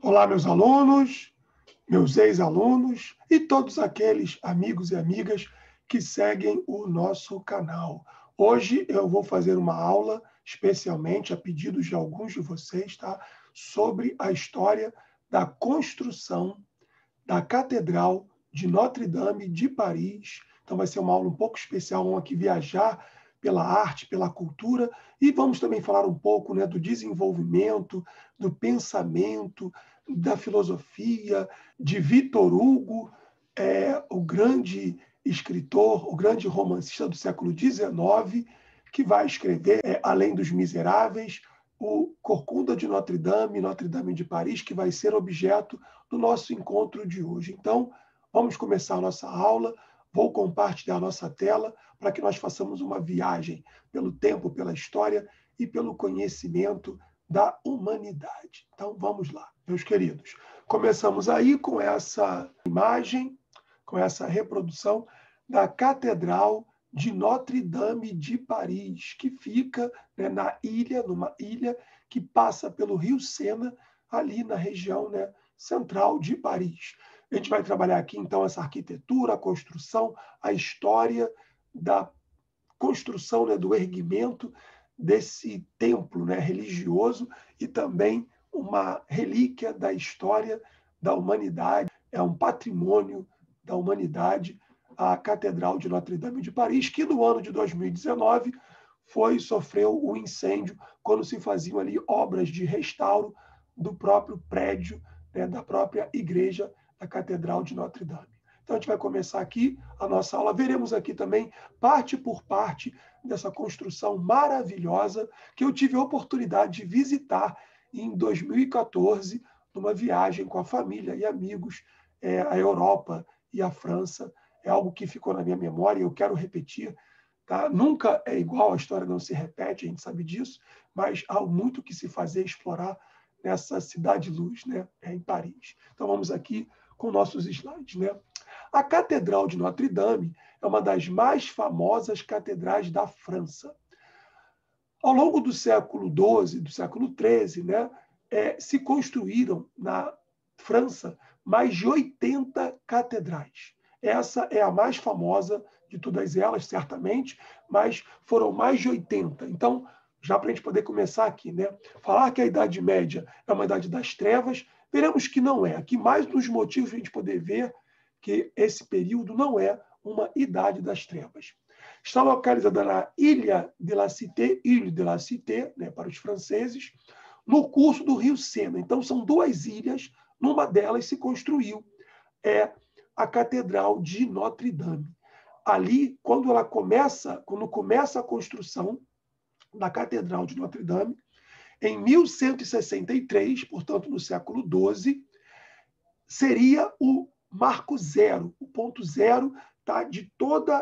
Olá, meus alunos, meus ex-alunos e todos aqueles amigos e amigas que seguem o nosso canal. Hoje eu vou fazer uma aula, especialmente a pedido de alguns de vocês, tá? Sobre a história da construção da Catedral de Notre-Dame de Paris. Então vai ser uma aula um pouco especial, vamos aqui viajar pela arte, pela cultura, e vamos também falar um pouco, né, do desenvolvimento, do pensamento, da filosofia, de Victor Hugo, o grande escritor, o grande romancista do século XIX, que vai escrever, além dos Miseráveis, o Corcunda de Notre-Dame, Notre-Dame de Paris, que vai ser objeto do nosso encontro de hoje. Então, vamos começar a nossa aula. Vou compartilhar a nossa tela para que nós façamos uma viagem pelo tempo, pela história e pelo conhecimento da humanidade. Então, vamos lá, meus queridos. Começamos aí com essa imagem, com essa reprodução da Catedral de Notre-Dame de Paris, que fica, né, numa ilha que passa pelo Rio Sena, ali na região, né, central de Paris. A gente vai trabalhar aqui, então, essa arquitetura, a construção, a história da construção, né, do erguimento desse templo, né, religioso e também uma relíquia da história da humanidade, é um patrimônio da humanidade, a Catedral de Notre-Dame de Paris, que no ano de 2019 sofreu um incêndio quando se faziam ali obras de restauro do próprio prédio, né, da própria igreja da Catedral de Notre-Dame. Então, a gente vai começar aqui a nossa aula. Veremos aqui também, parte por parte, dessa construção maravilhosa que eu tive a oportunidade de visitar em 2014, numa viagem com a família e amigos, a Europa e a França. É algo que ficou na minha memória e eu quero repetir. Tá? Nunca é igual, a história não se repete, a gente sabe disso, mas há muito que se fazer, explorar nessa cidade-luz, né, em Paris. Então, vamos aqui com nossos slides, né? A Catedral de Notre-Dame é uma das mais famosas catedrais da França. Ao longo do século XII, do século XIII, né, se construíram na França mais de 80 catedrais. Essa é a mais famosa de todas elas, certamente, mas foram mais de 80. Então, já para a gente poder começar aqui, né? Falar que a Idade Média é uma idade das trevas, veremos que não é. Aqui mais nos motivos para a gente poder ver que esse período não é uma idade das trevas. Está localizada na Ilha de la Cité, né, para os franceses, no curso do Rio Sena. Então, são duas ilhas, numa delas se construiu a Catedral de Notre-Dame. Ali, quando começa a construção da Catedral de Notre-Dame, em 1163, portanto, no século XII, seria o marco zero, o ponto zero, tá, de todo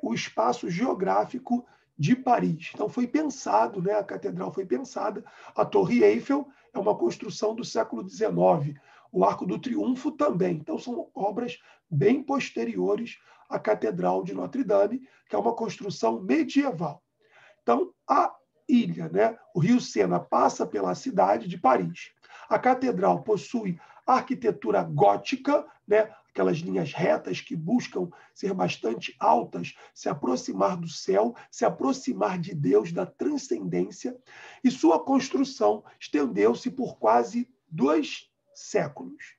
o espaço geográfico de Paris. Então, foi pensado, né, a catedral foi pensada, a Torre Eiffel é uma construção do século XIX, o Arco do Triunfo também. Então, são obras bem posteriores à Catedral de Notre-Dame, que é uma construção medieval. Então, a ilha, né, o Rio Sena, passa pela cidade de Paris. A catedral possui arquitetura gótica, né, aquelas linhas retas que buscam ser bastante altas, se aproximar do céu, se aproximar de Deus, da transcendência, e sua construção estendeu-se por quase 2 séculos.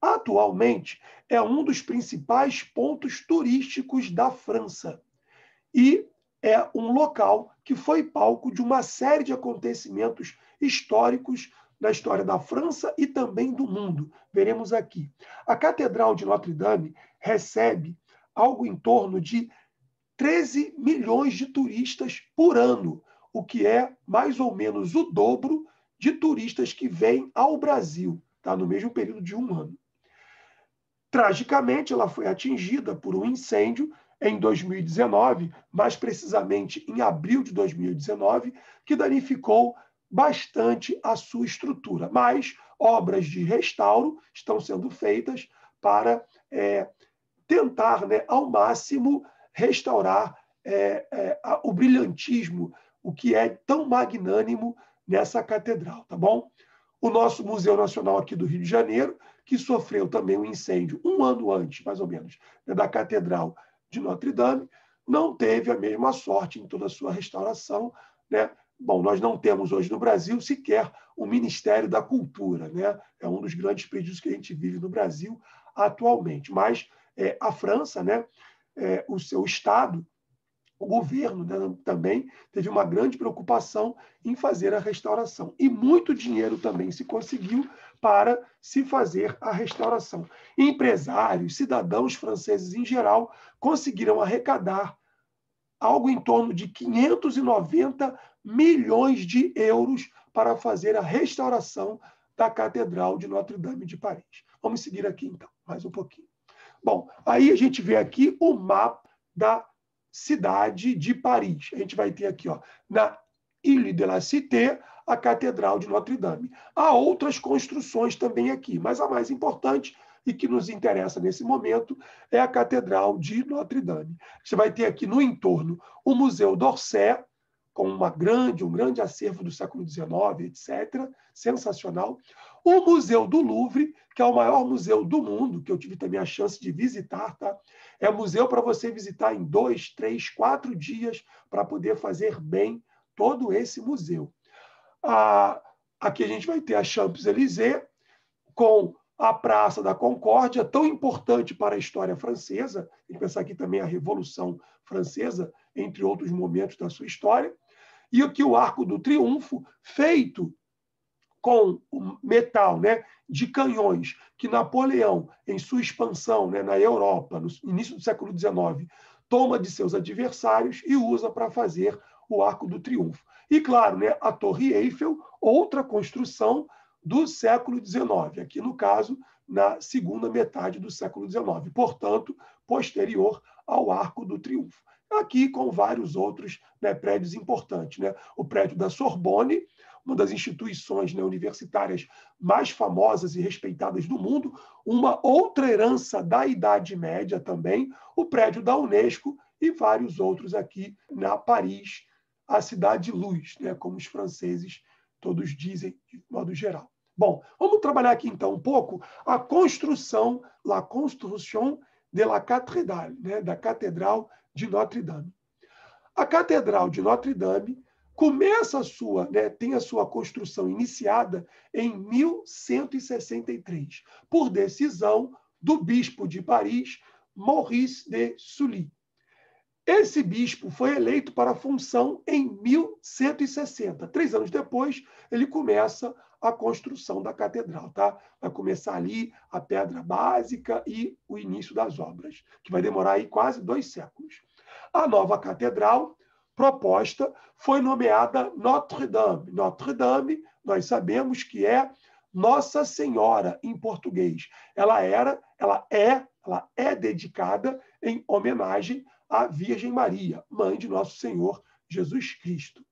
Atualmente, é um dos principais pontos turísticos da França e é um local que foi palco de uma série de acontecimentos históricos na história da França e também do mundo. Veremos aqui. A Catedral de Notre-Dame recebe algo em torno de 13 milhões de turistas por ano, o que é mais ou menos o dobro de turistas que vêm ao Brasil, tá? No mesmo período de um ano. Tragicamente, ela foi atingida por um incêndio em 2019, mais precisamente em abril de 2019, que danificou bastante a sua estrutura. Mas obras de restauro estão sendo feitas para tentar, né, ao máximo, restaurar o brilhantismo, o que é tão magnânimo nessa catedral, tá bom? o nosso Museu Nacional aqui do Rio de Janeiro, que sofreu também um incêndio um ano antes, mais ou menos, da Catedral de Notre Dame, não teve a mesma sorte em toda a sua restauração, né? Bom, nós não temos hoje no Brasil sequer o Ministério da Cultura, né? É um dos grandes prejuízos que a gente vive no Brasil atualmente. Mas a França, né? O seu Estado, o governo, né, também teve uma grande preocupação em fazer a restauração. E muito dinheiro também se conseguiu para se fazer a restauração. Empresários, cidadãos franceses em geral, conseguiram arrecadar algo em torno de 590 milhões de euros para fazer a restauração da Catedral de Notre-Dame de Paris. Vamos seguir aqui, então, mais um pouquinho. Bom, aí a gente vê aqui o mapa da cidade de Paris. A gente vai ter aqui, ó, na Ile de la Cité, a Catedral de Notre-Dame. Há outras construções também aqui, mas a mais importante e que nos interessa nesse momento é a Catedral de Notre-Dame. Você vai ter aqui no entorno o Museu d'Orsay, com um grande acervo do século XIX, etc. Sensacional. O Museu do Louvre, que é o maior museu do mundo, que eu tive também a chance de visitar, tá? É um museu para você visitar em 2, 3, 4 dias para poder fazer bem todo esse museu. Aqui a gente vai ter a Champs-Élysées, com a Praça da Concórdia, tão importante para a história francesa, tem que pensar aqui também a Revolução Francesa, entre outros momentos da sua história, e aqui o Arco do Triunfo, feito com o metal, né, de canhões que Napoleão, em sua expansão, né, na Europa, no início do século XIX, toma de seus adversários e usa para fazer o Arco do Triunfo. E, claro, né, a Torre Eiffel, outra construção do século XIX, aqui no caso, na segunda metade do século XIX, portanto, posterior ao Arco do Triunfo. Aqui com vários outros, né, prédios importantes, né? O prédio da Sorbonne, uma das instituições, né, universitárias mais famosas e respeitadas do mundo, uma outra herança da Idade Média também, o prédio da Unesco e vários outros aqui na Paris, a cidade de luz, né, como os franceses todos dizem de modo geral. Bom, vamos trabalhar aqui então um pouco a construção, la construction de la cathédrale, né, da Catedral de Notre-Dame. A Catedral de Notre-Dame começa tem a sua construção iniciada em 1163, por decisão do bispo de Paris, Maurice de Sully. Esse bispo foi eleito para a função em 1160. 3 anos depois, ele começa a construção da catedral. Tá? Vai começar ali a pedra básica e o início das obras, que vai demorar aí quase 2 séculos. A nova catedral proposta foi nomeada Notre-Dame. Notre-Dame, nós sabemos que é Nossa Senhora em português. Ela é dedicada em homenagem à Virgem Maria, mãe de nosso Senhor Jesus Cristo.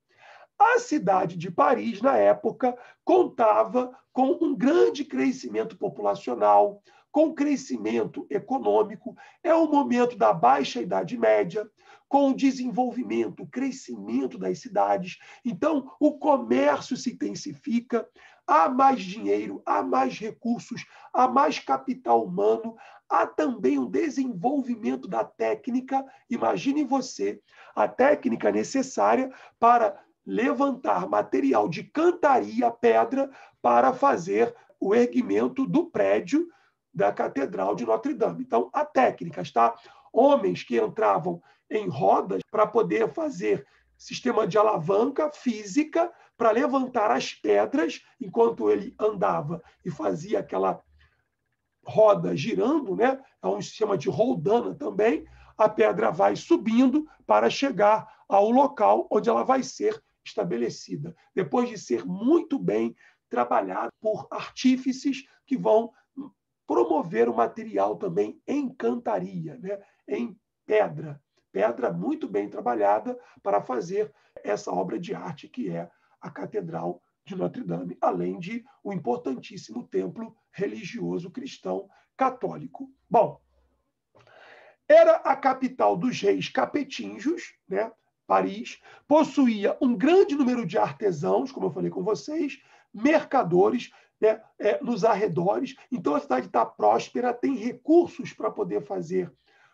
A cidade de Paris, na época, contava com um grande crescimento populacional, com crescimento econômico. É o momento da Baixa Idade Média, com o desenvolvimento, o crescimento das cidades. Então, o comércio se intensifica, há mais dinheiro, há mais recursos, há mais capital humano, há também um desenvolvimento da técnica. Imagine você, a técnica necessária para levantar material de cantaria, pedra, para fazer o erguimento do prédio da Catedral de Notre-Dame. Então, há técnicas, tá? Homens que entravam em rodas para poder fazer sistema de alavanca física para levantar as pedras enquanto ele andava e fazia aquela roda girando, né? É um sistema de roldana também. A pedra vai subindo para chegar ao local onde ela vai ser estabelecida, depois de ser muito bem trabalhada por artífices que vão promover o material também em cantaria, né? Em pedra. Pedra muito bem trabalhada para fazer essa obra de arte que é a Catedral de Notre-Dame, além de um importantíssimo templo religioso cristão católico. Bom, era a capital dos reis capetinjos, né? Paris, possuía um grande número de artesãos, como eu falei com vocês, mercadores, né, nos arredores. Então, a cidade está próspera, tem recursos para poder fazer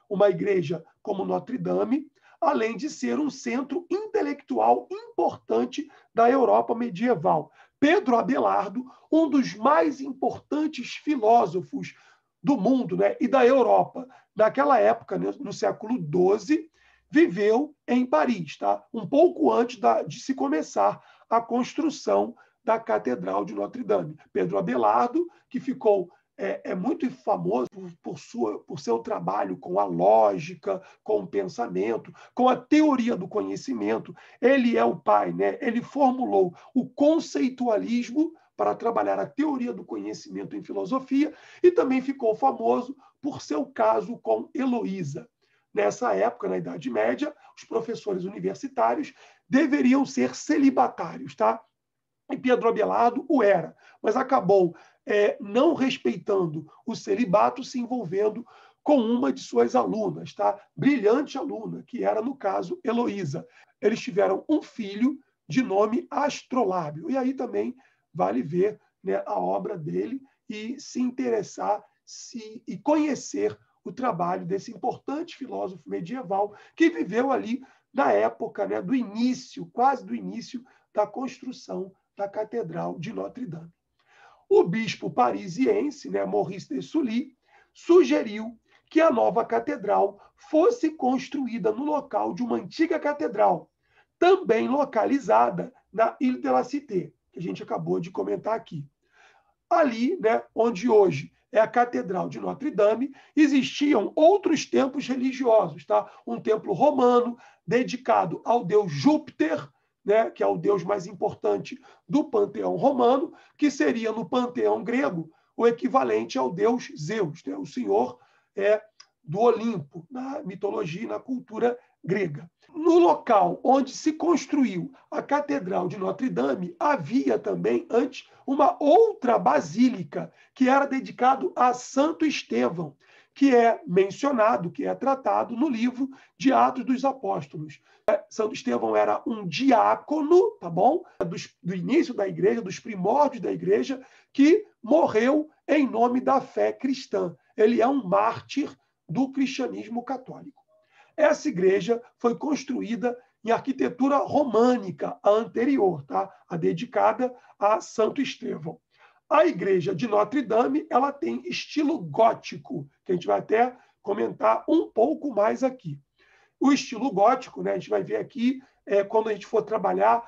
uma igreja como Notre Dame, além de ser um centro intelectual importante da Europa medieval. Pedro Abelardo, um dos mais importantes filósofos do mundo, né, e da Europa, naquela época, né, no século XII, viveu em Paris, tá? Um pouco antes de se começar a construção da Catedral de Notre Dame. Pedro Abelardo, que ficou muito famoso por seu trabalho com a lógica, com o pensamento, com a teoria do conhecimento. Ele é o pai, né? Ele formulou o conceitualismo para trabalhar a teoria do conhecimento em filosofia e também ficou famoso por seu caso com Heloísa. Nessa época, na Idade Média, os professores universitários deveriam ser celibatários, tá? E Pedro Abelardo o era, mas acabou não respeitando o celibato, se envolvendo com uma de suas alunas, tá? Brilhante aluna, que era, no caso, Heloísa. Eles tiveram um filho de nome Astrolábio. E aí também vale ver, né, a obra dele e se interessar e conhecer o trabalho desse importante filósofo medieval que viveu ali na época, né, do início, quase do início da construção da Catedral de Notre Dame. O bispo parisiense, né, Maurice de Sully, sugeriu que a nova catedral fosse construída no local de uma antiga catedral, também localizada na Ile de la Cité, que a gente acabou de comentar aqui. Ali, né, onde hoje é a Catedral de Notre Dame, existiam outros templos religiosos, tá? Um templo romano dedicado ao deus Júpiter, né, que é o deus mais importante do panteão romano, que seria no panteão grego o equivalente ao deus Zeus, né, o senhor do Olimpo, na mitologia e na cultura grega. No local onde se construiu a Catedral de Notre Dame, havia também antes uma outra basílica que era dedicado a Santo Estevão, que é mencionado, que é tratado no livro de Atos dos Apóstolos. Santo Estevão era um diácono, tá bom? Do início da igreja, dos primórdios da igreja, que morreu em nome da fé cristã. Ele é um mártir do cristianismo católico. Essa igreja foi construída em arquitetura românica, a anterior, tá? A dedicada a Santo Estevão. A igreja de Notre Dame, ela tem estilo gótico, que a gente vai até comentar um pouco mais aqui. O estilo gótico, né, a gente vai ver aqui, quando a gente for trabalhar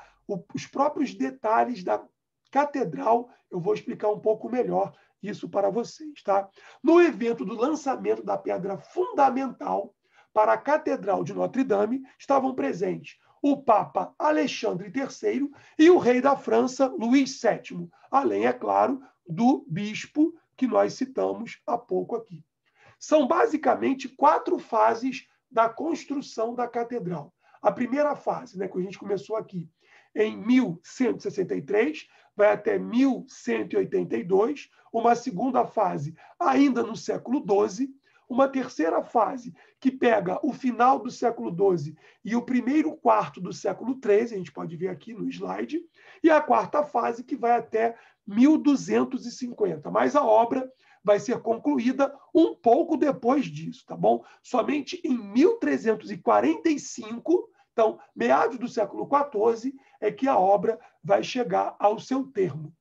os próprios detalhes da catedral, eu vou explicar um pouco melhor isso para vocês, tá? No evento do lançamento da pedra fundamental para a Catedral de Notre Dame, estavam presentes o Papa Alexandre III e o rei da França, Luís VII, além, é claro, do bispo que nós citamos há pouco aqui. São basicamente 4 fases da construção da catedral. A primeira fase, né, que a gente começou aqui em 1163, vai até 1182, uma segunda fase ainda no século XII, uma terceira fase que pega o final do século XII e o primeiro quarto do século XIII, a gente pode ver aqui no slide, e a quarta fase que vai até 1250. Mas a obra vai ser concluída um pouco depois disso, tá bom? Somente em 1345, então, meados do século XIV, é que a obra vai chegar ao seu termo.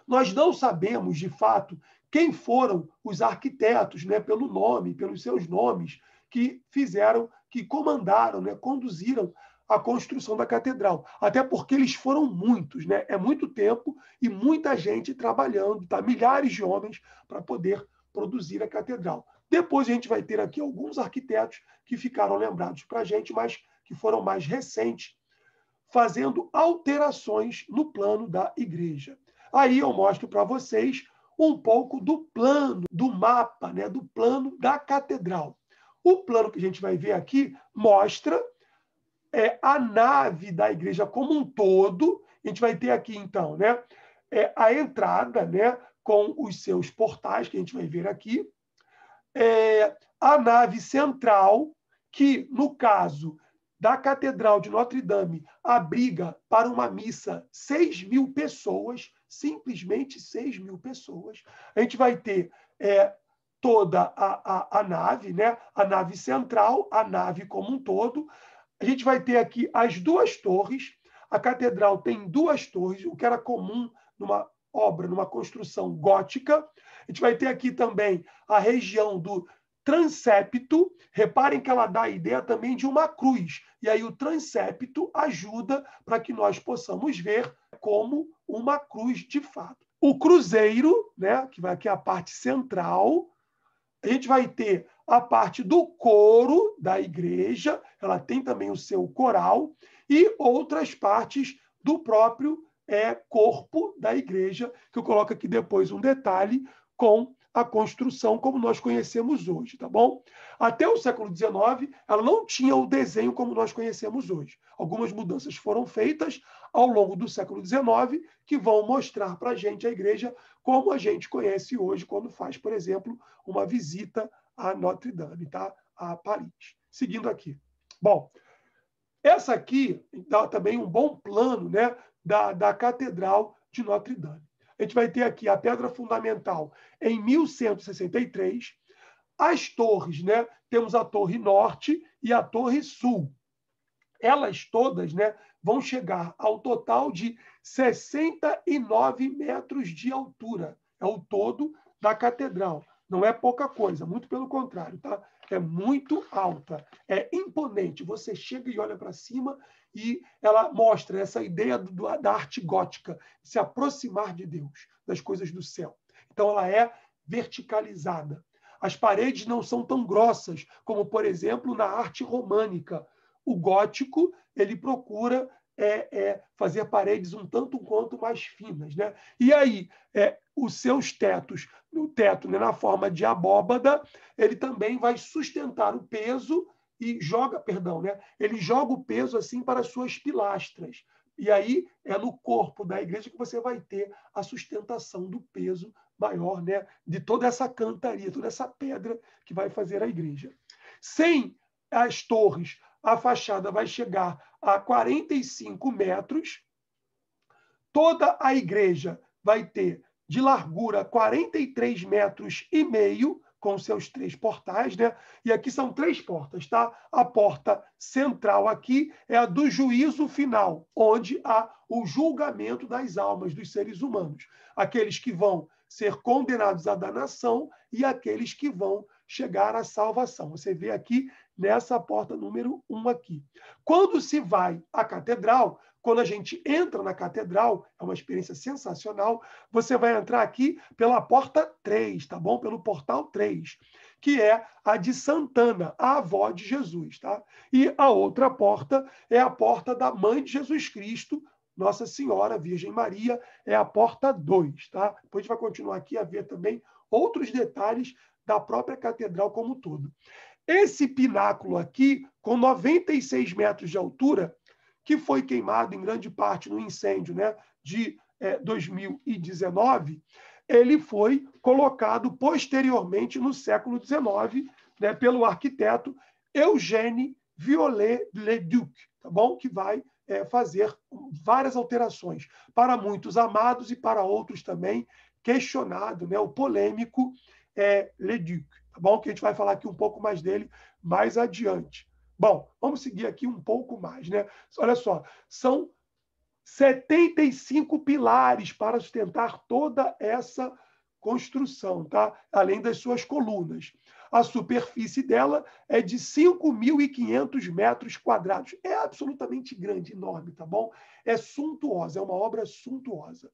Nós não sabemos, de fato, quem foram os arquitetos, né, pelo nome, pelos seus nomes, que fizeram, que comandaram, né, conduziram a construção da catedral. Até porque eles foram muitos, né? É muito tempo e muita gente trabalhando, tá? Milhares de homens para poder produzir a catedral. Depois a gente vai ter aqui alguns arquitetos que ficaram lembrados para a gente, mas que foram mais recentes, fazendo alterações no plano da igreja. Aí eu mostro para vocês um pouco do plano, do mapa, né, do plano da catedral. O plano que a gente vai ver aqui mostra a nave da igreja como um todo. A gente vai ter aqui, então, né, a entrada, né, com os seus portais, que a gente vai ver aqui, a nave central, que, no caso da Catedral de Notre Dame abriga para uma missa 6.000 pessoas, simplesmente 6.000 pessoas. A gente vai ter toda a nave, né? A nave central, a nave como um todo. A gente vai ter aqui as duas torres. A catedral tem duas torres, o que era comum numa obra, numa construção gótica. A gente vai ter aqui também a região do transepto. Reparem que ela dá a ideia também de uma cruz. E aí o transepto ajuda para que nós possamos ver como uma cruz de fato. O cruzeiro, né, que vai aqui a parte central. A gente vai ter a parte do coro da igreja, ela tem também o seu coral, e outras partes do próprio corpo da igreja, que eu coloco aqui depois um detalhe com a construção como nós conhecemos hoje, tá bom? Até o século XIX, ela não tinha o desenho como nós conhecemos hoje. Algumas mudanças foram feitas ao longo do século XIX que vão mostrar para a gente a igreja como a gente conhece hoje quando faz, por exemplo, uma visita a Notre Dame, tá? A Paris. Seguindo aqui. Bom, essa aqui dá também um bom plano, né, da Catedral de Notre Dame. A gente vai ter aqui a pedra fundamental em 1163. As torres, né? Temos a Torre Norte e a Torre Sul. Elas todas, né, vão chegar ao total de 69 metros de altura. É o todo da catedral. Não é pouca coisa, muito pelo contrário, tá? É muito alta, é imponente. Você chega e olha para cima e ela mostra essa ideia da arte gótica, se aproximar de Deus, das coisas do céu. Então, ela é verticalizada. As paredes não são tão grossas como, por exemplo, na arte românica. O gótico, ele procura fazer paredes um tanto quanto mais finas, né? E aí, os seus tetos, o teto, né, na forma de abóbada, ele também vai sustentar o peso e joga, perdão, né? Ele joga o peso assim para as suas pilastras. E aí é no corpo da igreja que você vai ter a sustentação do peso maior, né, de toda essa cantaria, toda essa pedra que vai fazer a igreja. Sem as torres, a fachada vai chegar a 45 metros. Toda a igreja vai ter de largura 43,5 metros, com seus 3 portais, né? E aqui são 3 portas, tá? A porta central aqui é a do juízo final, onde há o julgamento das almas dos seres humanos. Aqueles que vão ser condenados à danação e aqueles que vão chegar à salvação. Você vê aqui nessa porta número 1 aqui. Quando se vai à catedral, quando a gente entra na catedral, é uma experiência sensacional, você vai entrar aqui pela porta 3, tá bom? Pelo portal 3, que é a de Santana, a avó de Jesus, tá? E a outra porta é a porta da mãe de Jesus Cristo, Nossa Senhora, Virgem Maria, é a porta 2, tá? Depois a gente vai continuar aqui a ver também outros detalhes da própria catedral como um todo. Esse pináculo aqui, com 96 metros de altura, que foi queimado em grande parte no incêndio, né, de 2019, ele foi colocado posteriormente no século XIX, né, pelo arquiteto Eugène Viollet-le-Duc, tá bom? Que vai fazer várias alterações. Para muitos amados e para outros também questionado, né, o polêmico Le-Duc, tá bom? Que a gente vai falar aqui um pouco mais dele mais adiante. Bom, vamos seguir aqui um pouco mais, né? Olha só, são 75 pilares para sustentar toda essa construção, tá? Além das suas colunas. A superfície dela é de 5.500 metros quadrados. É absolutamente grande, enorme, tá bom? É suntuosa, é uma obra suntuosa.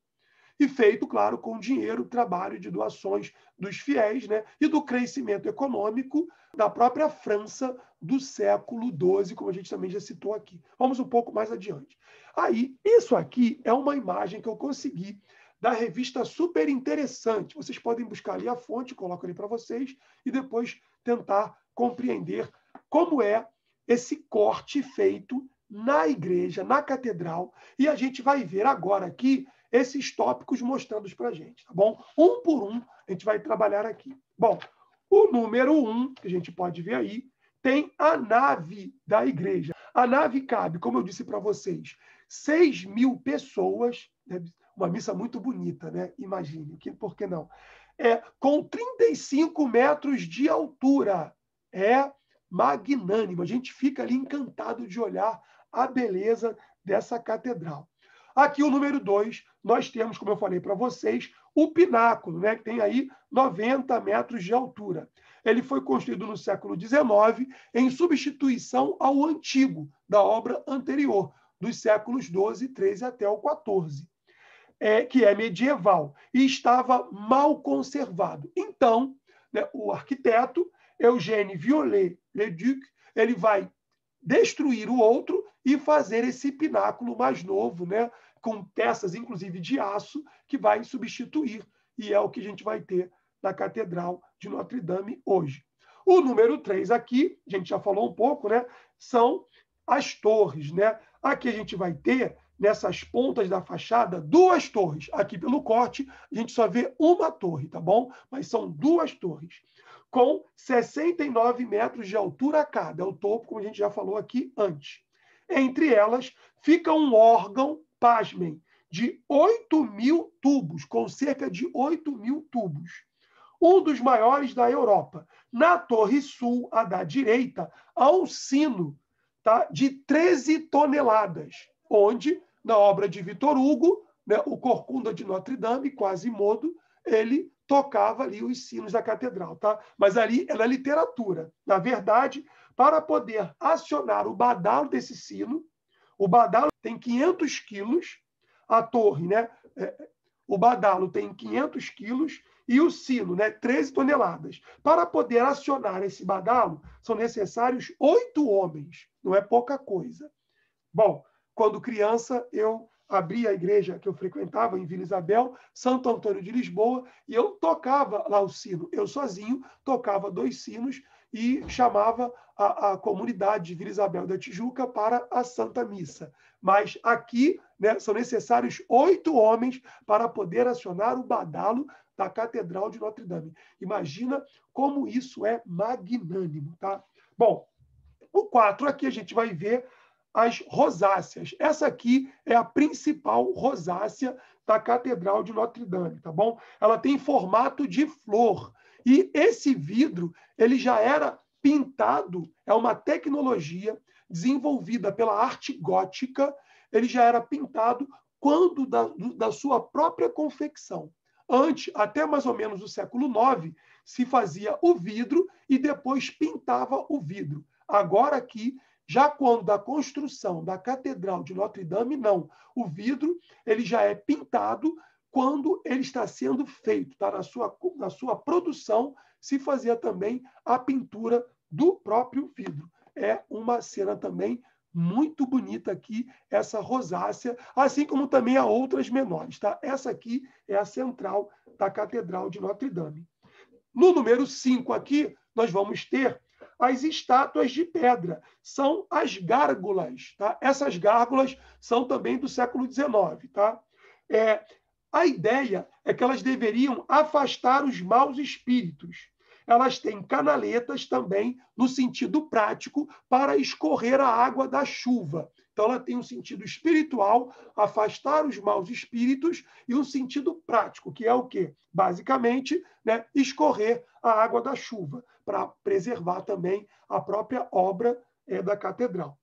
E feito, claro, com dinheiro, trabalho de doações dos fiéis, né? E do crescimento econômico da própria França do século XII, como a gente também já citou aqui. Vamos um pouco mais adiante. Aí, isso aqui é uma imagem que eu consegui da revista Super Interessante. Vocês podem buscar ali a fonte, coloco ali para vocês, e depois tentar compreender como é esse corte feito na igreja, na catedral. E a gente vai ver agora aqui esses tópicos mostrados para a gente, tá bom? Um por um, a gente vai trabalhar aqui. Bom, o número 1, que a gente pode ver aí, tem a nave da igreja. A nave cabe, como eu disse para vocês, 6.000 pessoas, né? Uma missa muito bonita, né? Imagine, por que não? Com 35 metros de altura. É magnânimo. A gente fica ali encantado de olhar a beleza dessa catedral. Aqui o número 2, nós temos, como eu falei para vocês, o pináculo, né? Que tem aí 90 metros de altura. Ele foi construído no século XIX em substituição ao antigo, da obra anterior, dos séculos XII, XIII até o XIV, que é medieval, e estava mal conservado. Então, né, o arquiteto Eugène Viollet-le-Duc, ele vai destruir o outro e fazer esse pináculo mais novo, né, com peças, inclusive, de aço, que vai substituir, e é o que a gente vai ter na Catedral de Notre-Dame hoje. O número 3 aqui, a gente já falou um pouco, né, são as torres, né? Aqui a gente vai ter, nessas pontas da fachada, 2 torres. Aqui pelo corte, a gente só vê uma torre, tá bom? Mas são 2 torres, com 69 metros de altura a cada. É o topo, como a gente já falou aqui antes. Entre elas, fica um órgão, pasmem, de 8.000 tubos, com cerca de 8.000 tubos. Um dos maiores da Europa. Na Torre Sul, a da direita, há um sino, tá, de 13 toneladas, onde, na obra de Victor Hugo, né, o Corcunda de Notre-Dame, Quasimodo, ele tocava ali os sinos da catedral. Tá? Mas ali é na literatura. Na verdade, para poder acionar o badalo desse sino, o badalo tem 500 quilos, a torre, né, o badalo tem 500 quilos, e o sino, né, 13 toneladas. Para poder acionar esse badalo, são necessários 8 homens. Não é pouca coisa. Bom, quando criança, eu abri a igreja que eu frequentava em Vila Isabel, Santo Antônio de Lisboa, e eu tocava lá o sino. Eu sozinho tocava 2 sinos e chamava a comunidade de Vila Isabel da Tijuca para a Santa Missa. Mas aqui, né, são necessários 8 homens para poder acionar o badalo da Catedral de Notre-Dame. Imagina como isso é magnânimo, tá? Bom, o 4 aqui a gente vai ver as rosáceas. Essa aqui é a principal rosácea da Catedral de Notre-Dame, tá bom? Ela tem formato de flor. E esse vidro, ele já era pintado, é uma tecnologia desenvolvida pela arte gótica, ele já era pintado quando da sua própria confecção. Antes, até mais ou menos o século IX, se fazia o vidro e depois pintava o vidro. Agora aqui, já quando da construção da Catedral de Notre-Dame, não. O vidro ele já é pintado quando ele está sendo feito. Tá? Na sua produção, se fazia também a pintura do próprio vidro. É uma cena também muito bonita aqui, essa rosácea, assim como também há outras menores. Tá? Essa aqui é a central da Catedral de Notre-Dame. No número 5 aqui, nós vamos ter as estátuas de pedra. São as gárgulas. Tá? Essas gárgulas são também do século XIX. Tá? A ideia é que elas deveriam afastar os maus espíritos. Elas têm canaletas também, no sentido prático, para escorrer a água da chuva. Então, ela tem um sentido espiritual, afastar os maus espíritos, e um sentido prático, que é o quê? Basicamente, né, escorrer a água da chuva, para preservar também a própria obra da catedral.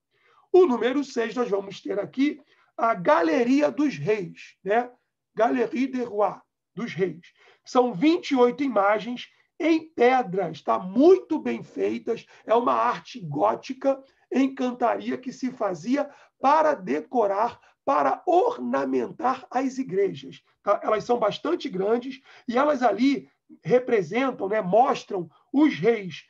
O número 6, nós vamos ter aqui a Galeria dos Reis, né? Galerie des Rois, dos Reis. São 28 imagens em pedras, tá? Muito bem feitas, é uma arte gótica em cantaria que se fazia para decorar, para ornamentar as igrejas. Tá? Elas são bastante grandes e elas ali representam, né, mostram os reis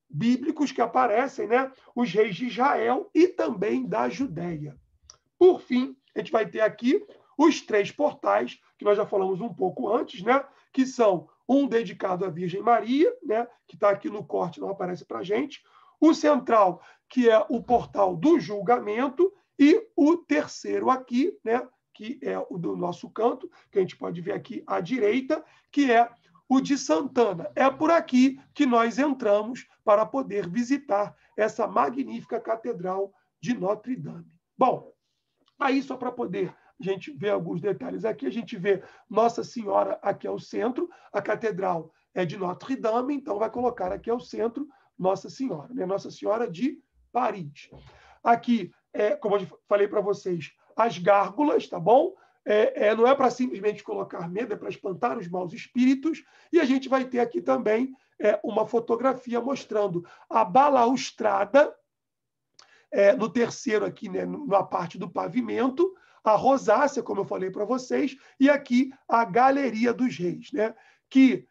bíblicos que aparecem, né, os reis de Israel e também da Judéia. Por fim, a gente vai ter aqui os 3 portais, que nós já falamos um pouco antes, né, que são um dedicado à Virgem Maria, né, que está aqui no corte, não aparece para a gente, o central, que é o portal do julgamento, e o terceiro aqui, né, que é o do nosso canto, que a gente pode ver aqui à direita, que é o de Santana. É por aqui que nós entramos para poder visitar essa magnífica Catedral de Notre Dame. Bom, aí só para poder a gente ver alguns detalhes aqui, a gente vê Nossa Senhora aqui ao centro, a catedral é de Notre Dame, então vai colocar aqui ao centro Nossa Senhora, né? Nossa Senhora de Paris. Aqui, como eu falei para vocês, as gárgulas, tá bom? Não é para simplesmente colocar medo, é para espantar os maus espíritos. E a gente vai ter aqui também uma fotografia mostrando a balaustrada, no terceiro aqui, né, na parte do pavimento, a rosácea, como eu falei para vocês, e aqui a Galeria dos Reis, né, que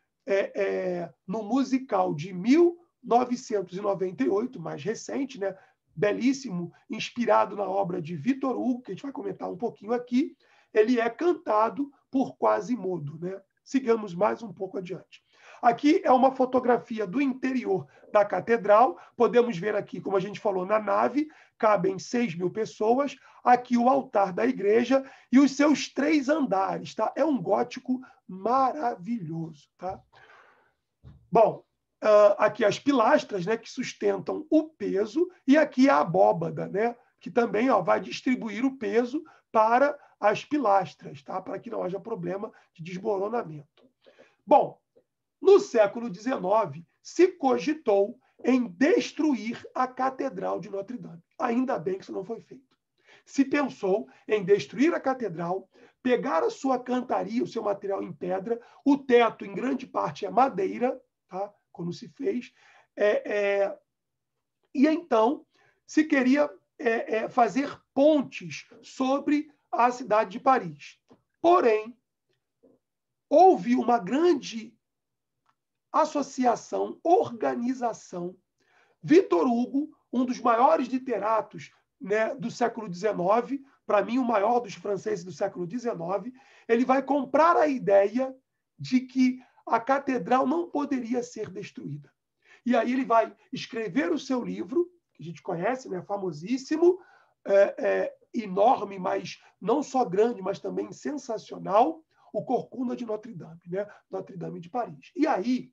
no musical de 1998, mais recente, né, belíssimo, inspirado na obra de Victor Hugo, que a gente vai comentar um pouquinho aqui, ele é cantado por Quasimodo, né? Sigamos mais um pouco adiante. Aqui é uma fotografia do interior da catedral. Podemos ver aqui, como a gente falou, na nave, cabem 6.000 pessoas. Aqui o altar da igreja e os seus 3 andares, tá? É um gótico maravilhoso, tá? Bom, aqui as pilastras, né, que sustentam o peso, e aqui a abóbada, né, que também vai distribuir o peso para as pilastras, tá? Para que não haja problema de desmoronamento. Bom, no século XIX, se cogitou em destruir a Catedral de Notre Dame. Ainda bem que isso não foi feito. Se pensou em destruir a catedral, pegar a sua cantaria, o seu material em pedra, o teto, em grande parte, é madeira, tá? Quando se fez, e então se queria fazer pontes sobre a cidade de Paris. Porém, houve uma grande associação, organização. Victor Hugo, um dos maiores literatos, né, do século XIX, para mim o maior dos franceses do século XIX, ele vai comprar a ideia de que a catedral não poderia ser destruída. E aí ele vai escrever o seu livro, que a gente conhece, né, famosíssimo, enorme, mas não só grande, mas também sensacional, o Corcunda de Notre Dame, né? Notre Dame de Paris. E aí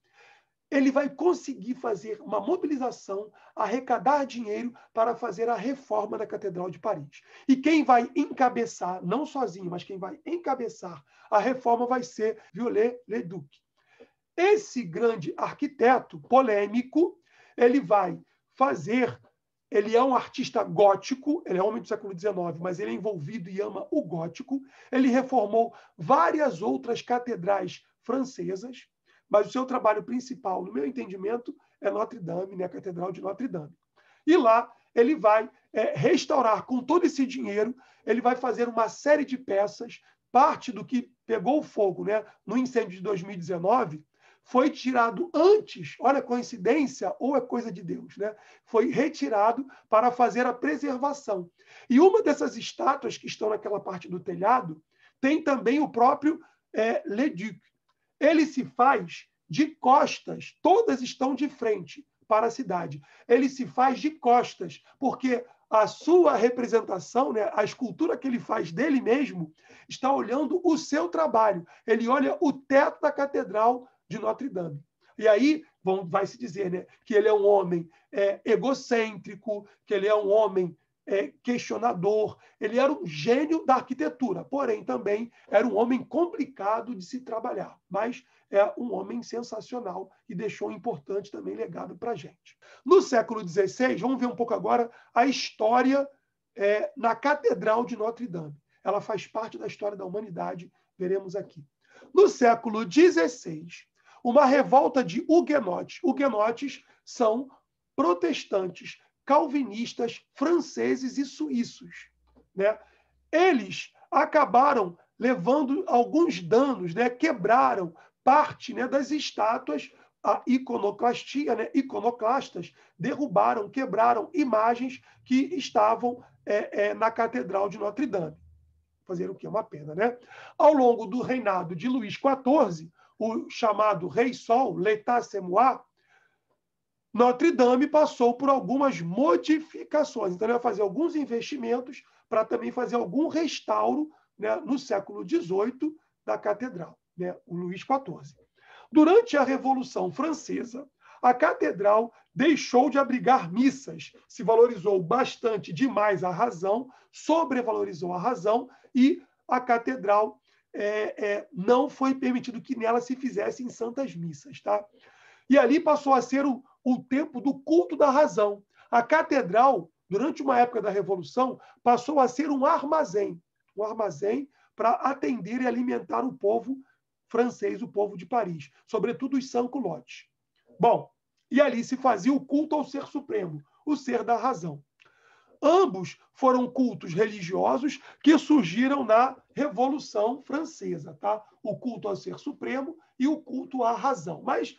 ele vai conseguir fazer uma mobilização, arrecadar dinheiro para fazer a reforma da Catedral de Paris. E quem vai encabeçar, não sozinho, mas quem vai encabeçar a reforma vai ser Viollet-le-Duc. Esse grande arquiteto polêmico, ele vai fazer... Ele é um artista gótico, ele é homem do século XIX, mas ele é envolvido e ama o gótico. Ele reformou várias outras catedrais francesas, mas o seu trabalho principal, no meu entendimento, é Notre Dame, né? A Catedral de Notre Dame. E lá ele vai restaurar, com todo esse dinheiro, ele vai fazer uma série de peças, parte do que pegou fogo, né, no incêndio de 2019, foi tirado antes, olha a coincidência ou é coisa de Deus, né? Foi retirado para fazer a preservação. E uma dessas estátuas que estão naquela parte do telhado tem também o próprio Leduc. Ele se faz de costas, todas estão de frente para a cidade. Ele se faz de costas, porque a sua representação, né, a escultura que ele faz dele mesmo, está olhando o seu trabalho. Ele olha o teto da catedral de Notre Dame. E aí vai se dizer, né, que ele é um homem egocêntrico, que ele é um homem questionador, ele era um gênio da arquitetura, porém também era um homem complicado de se trabalhar, mas é um homem sensacional e deixou um importante também legado para a gente. No século XVI, vamos ver um pouco agora a história na Catedral de Notre Dame. Ela faz parte da história da humanidade, veremos aqui. No século XVI, uma revolta de huguenotes. Huguenotes são protestantes, calvinistas, franceses e suíços, né? Eles acabaram levando alguns danos, né? Quebraram parte, né, das estátuas, a iconoclastia, né? Iconoclastas derrubaram, quebraram imagens que estavam na Catedral de Notre Dame. Fazer o quê? Uma pena, né? Ao longo do reinado de Luís XIV, o chamado Rei Sol, l'État c'est moi, Notre Dame passou por algumas modificações. Então, ele vai fazer alguns investimentos para também fazer algum restauro, né, no século XVIII da catedral, né, o Luís XIV. Durante a Revolução Francesa, a catedral deixou de abrigar missas, se valorizou bastante demais a razão, sobrevalorizou a razão, e a catedral não foi permitido que nela se fizessem santas missas. Tá? E ali passou a ser o tempo do culto da razão. A catedral, durante uma época da Revolução, passou a ser um armazém para atender e alimentar o povo francês, o povo de Paris, sobretudo os sans-culottes. Bom, e ali se fazia o culto ao ser supremo, o ser da razão. Ambos foram cultos religiosos que surgiram na Revolução Francesa, tá? O culto ao ser supremo e o culto à razão. Mas,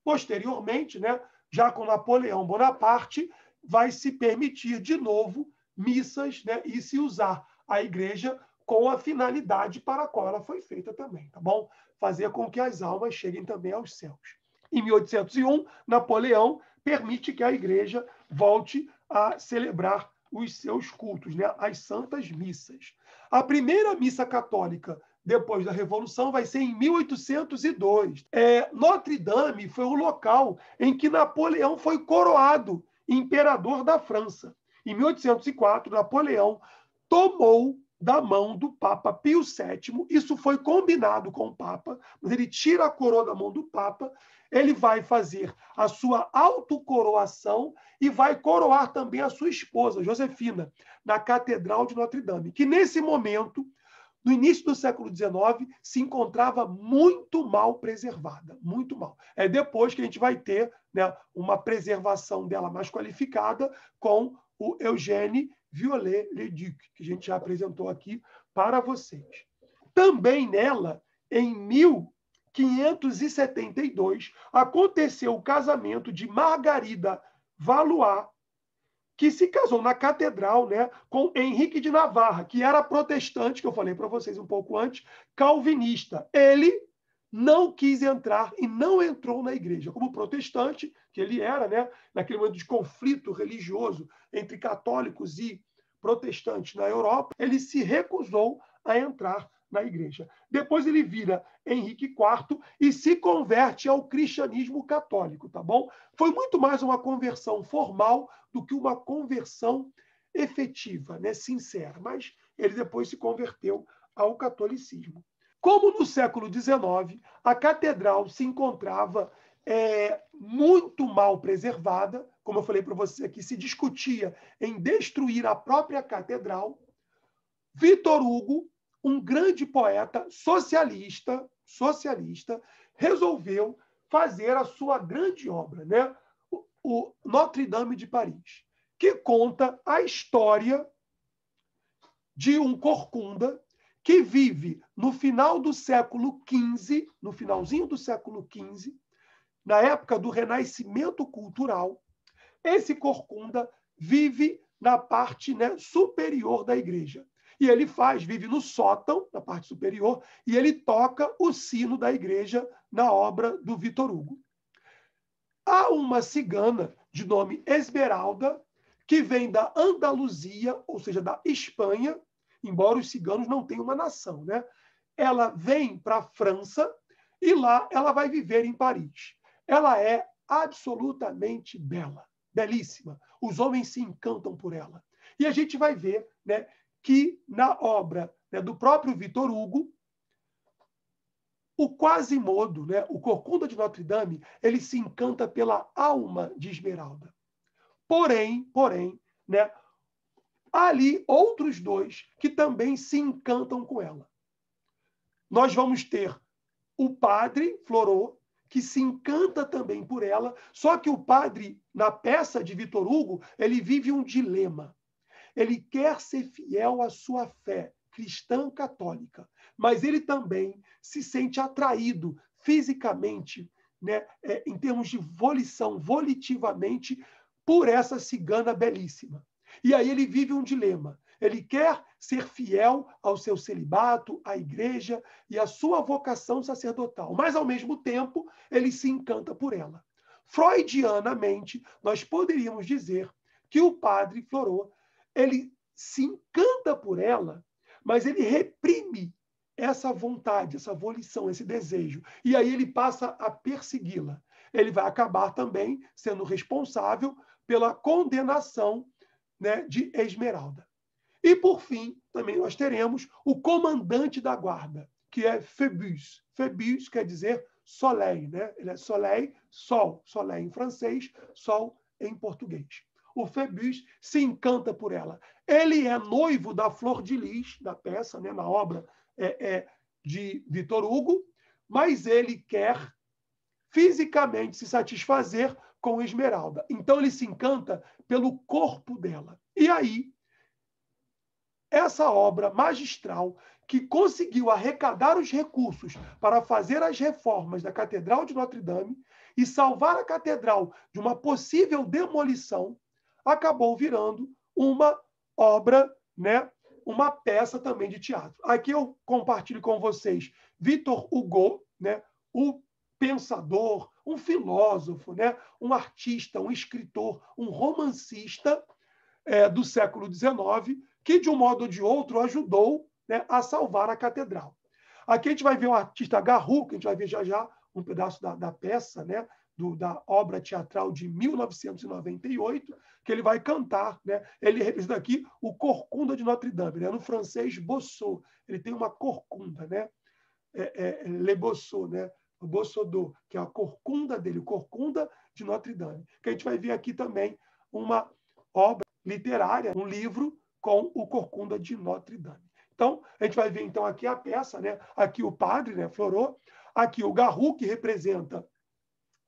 posteriormente, né, já com Napoleão Bonaparte, vai se permitir de novo missas, né, e se usar a igreja com a finalidade para a qual ela foi feita também, tá bom? Fazer com que as almas cheguem também aos céus. Em 1801, Napoleão permite que a igreja volte a celebrar os seus cultos, né? As santas missas. A primeira missa católica depois da Revolução vai ser em 1802. Notre Dame foi o local em que Napoleão foi coroado imperador da França. Em 1804, Napoleão tomou da mão do Papa Pio VII, isso foi combinado com o Papa, mas ele tira a coroa da mão do Papa, ele vai fazer a sua autocoroação e vai coroar também a sua esposa, Josefina, na Catedral de Notre Dame, que nesse momento, no início do século XIX, se encontrava muito mal preservada, muito mal. É depois que a gente vai ter, né, uma preservação dela mais qualificada com o Eugène Viollet-le-Duc, que a gente já apresentou aqui para vocês. Também nela, em 1572, aconteceu o casamento de Margarida Valois, que se casou na catedral, né, com Henrique de Navarra, que era protestante, que eu falei para vocês um pouco antes, calvinista. Ele não quis entrar e não entrou na igreja. Como protestante, que ele era, né, naquele momento de conflito religioso entre católicos e protestantes na Europa, ele se recusou a entrar na igreja. Depois ele vira Henrique IV e se converte ao cristianismo católico, tá bom? Foi muito mais uma conversão formal do que uma conversão efetiva, né, sincera. Mas ele depois se converteu ao catolicismo. Como no século XIX, a catedral se encontrava muito mal preservada, como eu falei para você aqui, se discutia em destruir a própria catedral, Vitor Hugo, um grande poeta socialista, resolveu fazer a sua grande obra, né? O Notre Dame de Paris, que conta a história de um corcunda que vive no final do século XV, no finalzinho do século XV, na época do Renascimento cultural. Esse corcunda vive na parte, né, superior da igreja. E ele vive no sótão, na parte superior, e ele toca o sino da igreja na obra do Vitor Hugo. Há uma cigana de nome Esmeralda, que vem da Andaluzia, ou seja, da Espanha, embora os ciganos não tenham uma nação, né? Ela vem para a França e lá ela vai viver em Paris. Ela é absolutamente bela, belíssima. Os homens se encantam por ela. E a gente vai ver, né, que na obra, né, do próprio Vitor Hugo, o Quasimodo, né, o corcunda de Notre Dame, ele se encanta pela alma de Esmeralda. Porém, né, há ali outros dois que também se encantam com ela. Nós vamos ter o padre Florot, que se encanta também por ela, só que o padre, na peça de Vitor Hugo, ele vive um dilema. Ele quer ser fiel à sua fé cristã católica, mas ele também se sente atraído fisicamente, né, em termos de volitivamente, por essa cigana belíssima. E aí ele vive um dilema. Ele quer ser fiel ao seu celibato, à igreja e à sua vocação sacerdotal, mas, ao mesmo tempo, ele se encanta por ela. Freudianamente, nós poderíamos dizer que o padre Florot, ele se encanta por ela, mas ele reprime essa vontade, essa volição, esse desejo. E aí ele passa a persegui-la. ele vai acabar também sendo responsável pela condenação, né, de Esmeralda. E, por fim, também nós teremos o comandante da guarda, que é Phébus. Phébus quer dizer soleil, né? Ele é soleil, sol, soleil em francês, sol em português. O Phébus se encanta por ela. Ele é noivo da Flor de Lis, da peça, né, na obra de Victor Hugo, mas ele quer fisicamente se satisfazer com Esmeralda. Então ele se encanta pelo corpo dela. E aí, essa obra magistral que conseguiu arrecadar os recursos para fazer as reformas da Catedral de Notre-Dame e salvar a catedral de uma possível demolição, acabou virando uma obra, né, uma peça também de teatro. Aqui eu compartilho com vocês Victor Hugo, né, o pensador, um filósofo, né, um artista, um escritor, um romancista do século XIX, que, de um modo ou de outro, ajudou, né, a salvar a catedral. Aqui a gente vai ver o artista Garrou, que a gente vai ver já já um pedaço da peça, né, da obra teatral de 1998, que ele vai cantar. Né? Ele representa aqui o Corcunda de Notre-Dame, né? No francês, Bossot. Ele tem uma corcunda, né? Le Bossot, né? O Bossodot, que é a corcunda dele, o Corcunda de Notre-Dame. Que a gente vai ver aqui também uma obra literária, um livro com o Corcunda de Notre-Dame. Então, a gente vai ver então aqui a peça, né? Aqui o padre, né, Florot, aqui o Garrou, que representa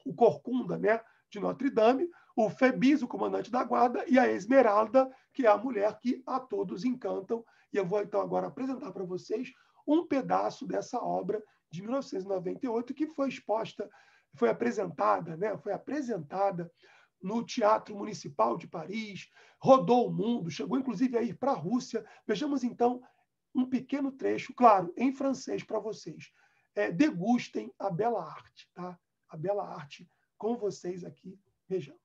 o Corcunda, né, de Notre-Dame, o Phébus, o comandante da guarda, e a Esmeralda, que é a mulher que a todos encantam. E eu vou então agora apresentar para vocês um pedaço dessa obra de 1998 que foi exposta, foi apresentada, né, foi apresentada no Teatro Municipal de Paris, rodou o mundo, chegou inclusive a ir para a Rússia. Vejamos então um pequeno trecho, claro, em francês para vocês. Degustem a bela arte, tá? A bela arte com vocês aqui. Vejamos.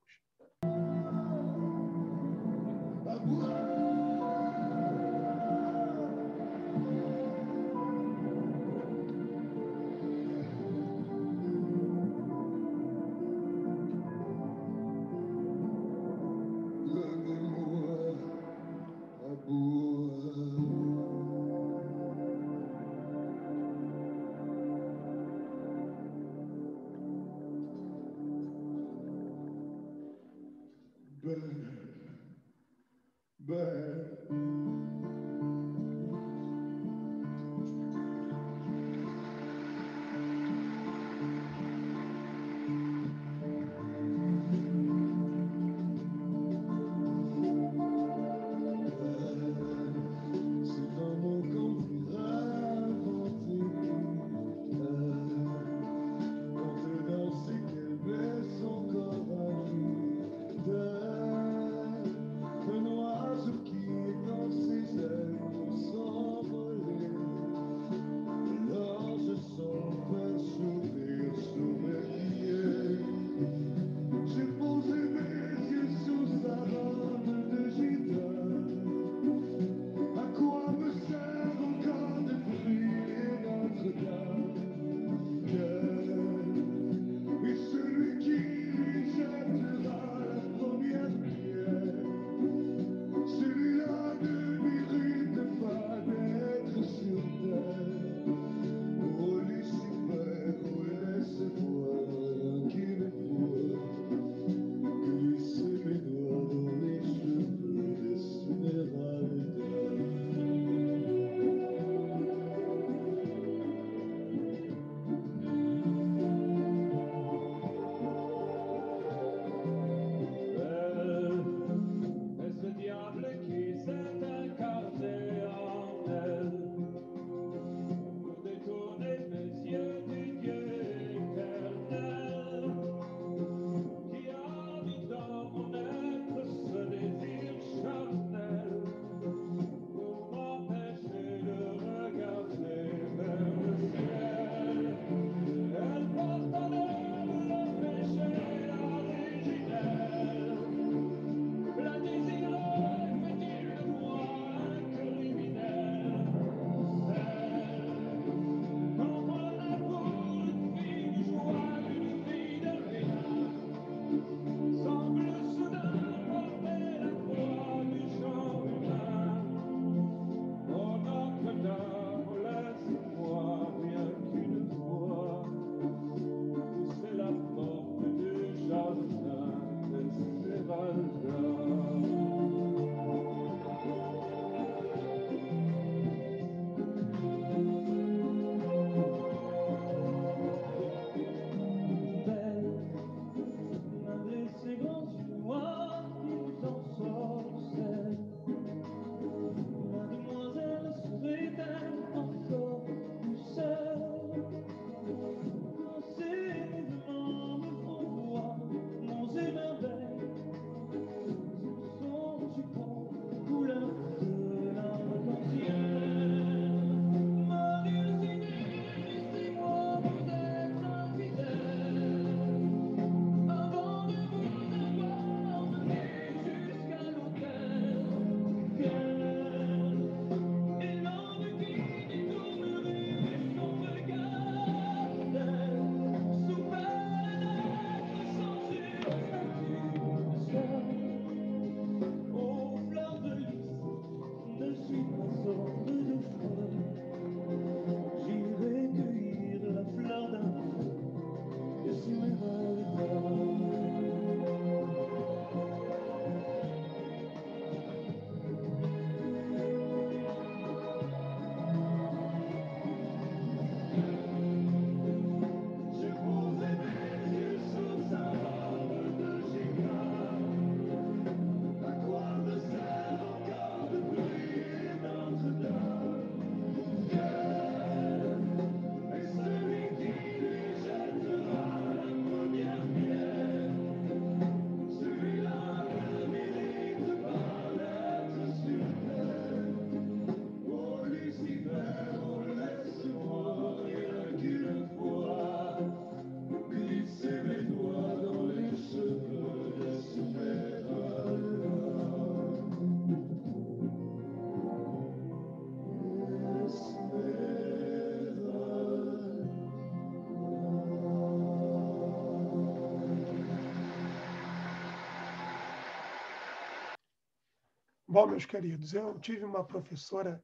Bom, meus queridos, eu tive uma professora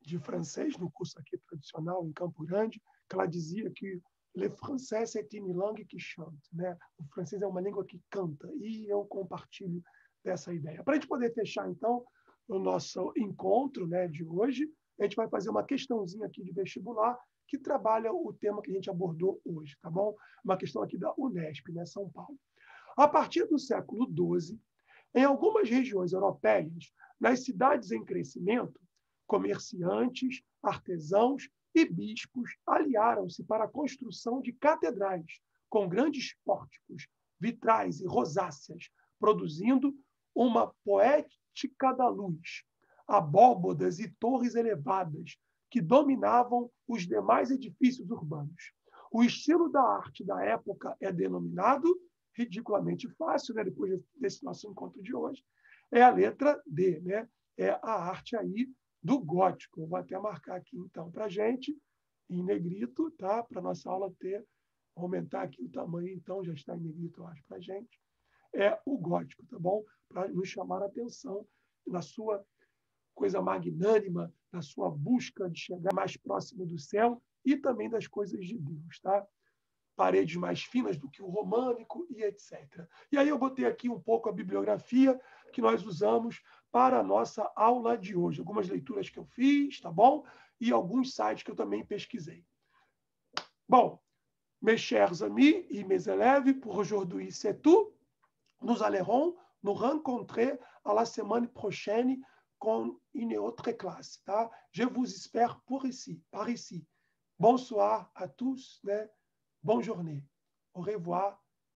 de francês no curso aqui tradicional em Campo Grande, que ela dizia que le français c'est une langue qui chante, né? O francês é uma língua que canta, e eu compartilho dessa ideia. Para a gente poder fechar, então, o nosso encontro, né, de hoje, a gente vai fazer uma questãozinha aqui de vestibular que trabalha o tema que a gente abordou hoje, tá bom? Uma questão aqui da Unesp, né, São Paulo. A partir do século XII, em algumas regiões europeias, nas cidades em crescimento, comerciantes, artesãos e bispos aliaram-se para a construção de catedrais com grandes pórticos, vitrais e rosáceas, produzindo uma poética da luz, abóbodas e torres elevadas que dominavam os demais edifícios urbanos. O estilo da arte da época é denominado, ridiculamente fácil, né, depois desse nosso encontro de hoje, é a letra D, né? É a arte aí do gótico. Eu vou até marcar aqui, então, para a gente, em negrito, tá? Para a nossa aula ter, aumentar aqui o tamanho, então, já está em negrito, eu acho, para a gente. É o gótico, tá bom? Para nos chamar a atenção na sua coisa magnânima, na sua busca de chegar mais próximo do céu e também das coisas de Deus, tá? Paredes mais finas do que o românico e etc. E aí eu botei aqui um pouco a bibliografia que nós usamos para a nossa aula de hoje. Algumas leituras que eu fiz, tá bom? E alguns sites que eu também pesquisei. Bon, mes chers amis et mes élèves, pour aujourd'hui c'est tout. Nous allons nous rencontrer à la semaine prochaine com une autre classe, tá? Je vous espère por ici, par ici. Bonsoir à tous, né? Bonne journée. Au revoir.